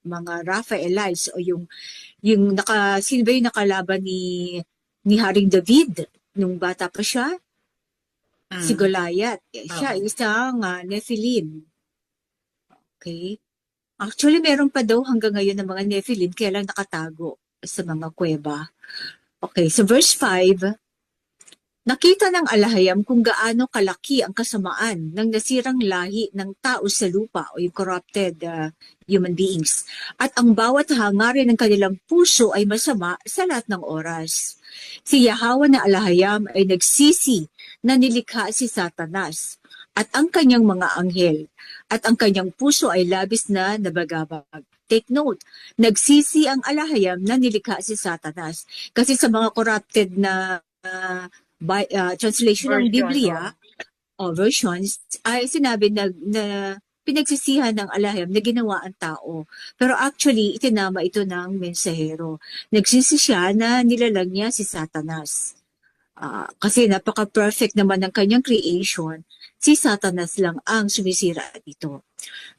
mga Raphaelites o yung sino ba yung nakalaban ni Haring David nung bata pa siya? Si Mm. Goliath. Siya Oo. isang Nephilim. Okay? Actually, meron pa daw hanggang ngayon ng mga Nephilim kaya lang nakatago sa mga kuweba. Okay, so verse 5, nakita ng alahayam kung gaano kalaki ang kasamaan ng nasirang lahi ng tao sa lupa o yung corrupted human beings. At ang bawat hangarin ng kanilang puso ay masama sa lahat ng oras. Si Yahawa na alahayam ay nagsisi na nilikha si Satanas at ang kanyang mga anghel at ang kanyang puso ay labis na nabagabag. Take note, nagsisi ang alahayam na nilikha si Satanas. Kasi sa mga corrupted na translation ng Version, Biblia o versions ay sinabi na pinagsisihan ng alahayam na ginawa ang tao. Pero actually, itinama ito ng mensahero. Nagsisi siya na nilalang niya si Satanas. Kasi napaka-perfect naman ng kanyang creation, si Satanas lang ang sumisira dito.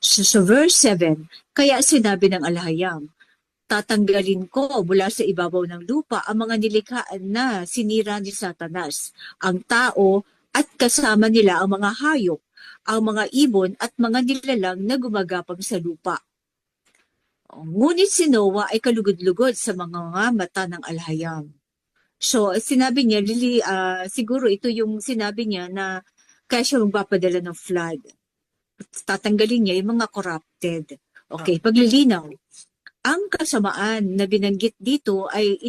So verse 7, kaya sinabi ng alahayam, tatanggalin ko mula sa ibabaw ng lupa ang mga nilikhaan na sinira ni Satanas, ang tao at kasama nila ang mga hayop, ang mga ibon at mga nilalang na gumagapang sa lupa. Ngunit si Noah ay kalugod-lugod sa mga mata ng alhayam. So, sinabi niya, siguro ito yung sinabi niya na kaya siya magpapadala ng flood. Tatanggalin niya yung mga corrupted. Okay, oo. paglilinaw. Ang kasamaan na binanggit dito ay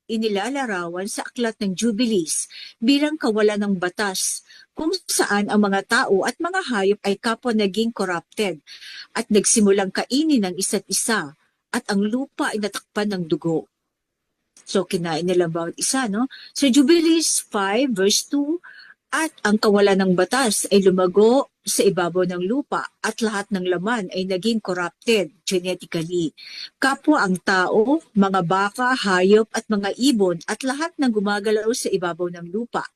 inilalarawan sa aklat ng Jubilees bilang kawalan ng batas kung saan ang mga tao at mga hayop ay kapwa naging corrupted at nagsimulang kainin ng isa't isa at ang lupa ay natakpan ng dugo. So, kinain nila bawat isa, no? Sa Jubilees 5 verse 2, at ang kawalan ng batas ay lumago sa ibabaw ng lupa at lahat ng laman ay naging corrupted genetically. Kapwa ang tao, mga baka, hayop at mga ibon at lahat ng gumagalaw sa ibabaw ng lupa.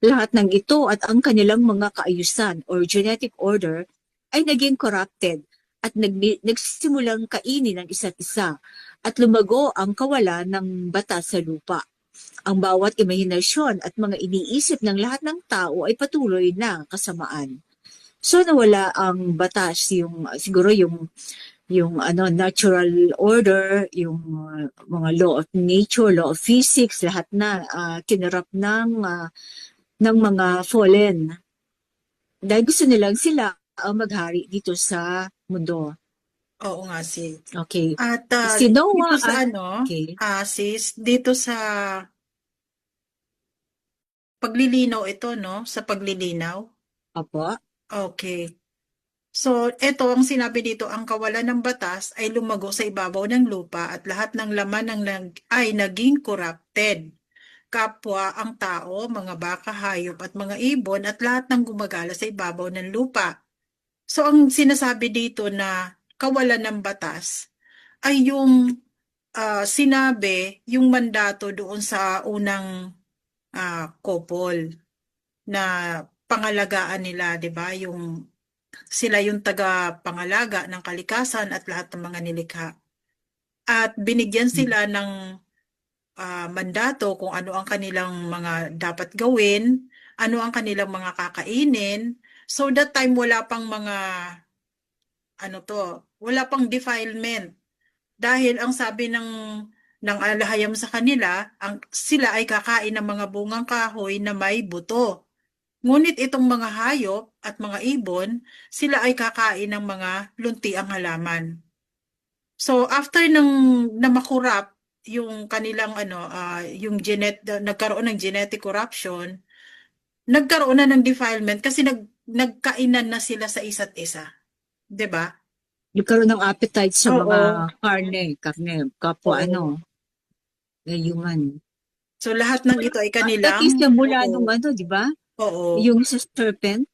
Lahat ng ito at ang kanilang mga kaayusan or genetic order ay naging corrupted at nagsimulang kainin ng isa't isa at lumago ang kawalan ng batas sa lupa. Ang bawat imahinasyon at mga iniisip ng lahat ng tao ay patuloy na kasamaan. So nawala ang batas, yung siguro yung natural order, yung mga law of nature, law of physics, lahat na kinarap ng mga fallen. Dahil gusto nilang sila ang maghari dito sa mundo. Oo nga, sis. Okay. At Si dito Noah sa at ano, okay. sis, dito sa paglilinaw ito, no? Sa paglilinaw. Apo. Okay. So, ito ang sinabi dito, ang kawalan ng batas ay lumago sa ibabaw ng lupa at lahat ng laman ay naging corrupted. Kapwa ang tao, mga baka, hayop at mga ibon at lahat ng gumagala sa ibabaw ng lupa. So, ang sinasabi dito na kawalan ng batas ay yung sinabi, yung mandato doon sa unang couple na pangalagaan nila, 'di ba? Sila yung taga-pangalaga ng kalikasan at lahat ng mga nilikha. At binigyan sila ng mandato kung ano ang kanilang mga dapat gawin, ano ang kanilang mga kakainin. So that time wala pang mga wala pang defilement. Dahil ang sabi ng alahayam sa kanila, sila ay kakain ng mga bungang kahoy na may buto. Ngunit itong mga hayop at mga ibon, sila ay kakain ng mga luntiang halaman. So after na makurap yung kanilang nagkaroon ng genetic corruption, nagkaroon na ng defilement kasi nagkainan na sila sa isa't isa, 'di ba? Nagkaroon ng appetite sa mga Oo. karne, kapwa Oo. human. So lahat ng ito ay That is kanilang, the mula oo, nung di ba? oo, Yung sa serpent,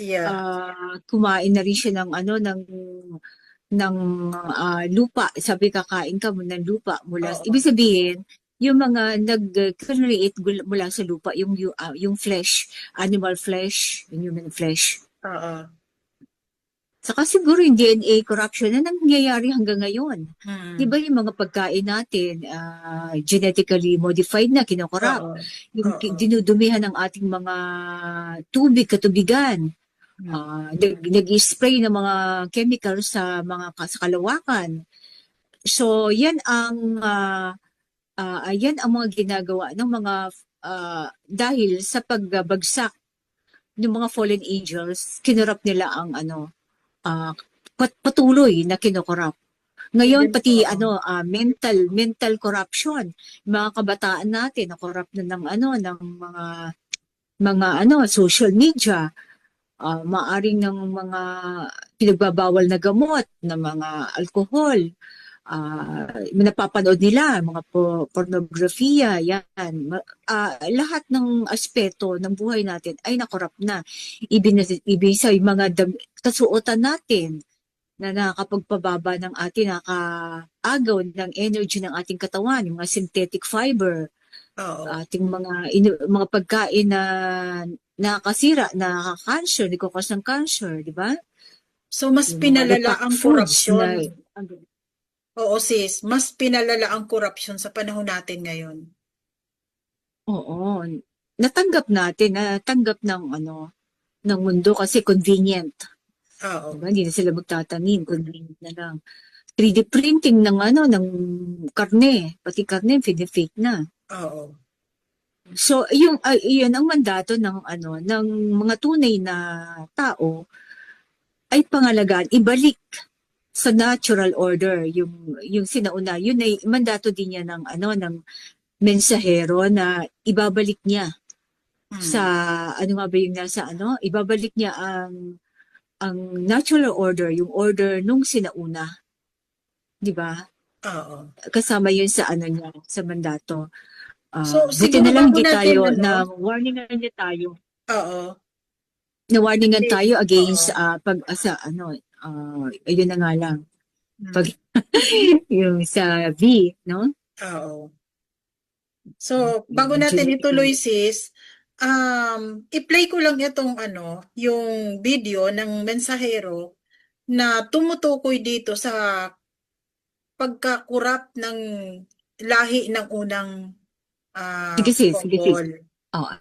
yeah, kumain na rin siya ng lupa. Sabi kakain ka muna ng lupa mula. oo, Ibig sabihin, yung mga nag-create mula sa lupa, yung flesh, animal flesh, and human flesh. oo. Saka siguro yung DNA corruption na nangyayari hanggang ngayon. Di Mm. ba yung mga pagkain natin, genetically modified na, kinokorap. Oo. Yung Oo. dinudumihan ng ating mga tubig, katubigan. Mm. Nag-spray ng mga chemicals sa sa kalawakan. So, yan ang mga ginagawa ng mga dahil sa pagbagsak ng mga fallen angels, kinurap nila ang ah, patuloy na kinokorap. Ngayon Even, pati oo. mental corruption, mga kabataan natin na corrupt na ng ng mga social media, maaring ng mga pinagbabawal na gamot, na mga alcohol, napapanood nila, mga pornografiya, yan. Lahat ng aspeto ng buhay natin ay nakorap na. Ibig sa mga kasuotan natin na nakakapagpababa ng ating nakakaagaw ng energy ng ating katawan, yung mga synthetic fiber, Oo. ating mga pagkain na nakakasira, nakaka-cancer, nagkakos ng cancer, di ba? So, mas Yung mga pinalala repacked ang foods korupsyon. na Oo, sis. Mas pinalala ang korupsyon sa panahon natin ngayon. oo, natanggap ng ng mundo kasi convenient. Oo. Diba? Hindi na sila magtatanim, convenient na lang. 3D printing ng ng karne, pati karne fake na. Oo. So, iyon ang mandato ng ng mga tunay na tao ay pangalagaan, ibalik sa natural order yung sinauna. Yun ay mandato din niya ng ng mensahero na ibabalik niya sa Mm. nga ba yung nasa ibabalik niya ang natural order, yung order nung sinauna, 'di ba? Oo. Kasama yun sa niya, sa mandato. So, Buti siguro na lang bago di natin, tayo ano, oo. na warningan Kasi, tayo oo. against pag sa ayun na nga lang pag Mm. yung sa V, no? Oo. So, bago Yung natin ituloy, genetically. sis, i-play ko lang itong yung video ng mensahero na tumutukoy dito sa pagkakurap ng lahi ng unang Sige sis, sige sis. Mongol. Oh,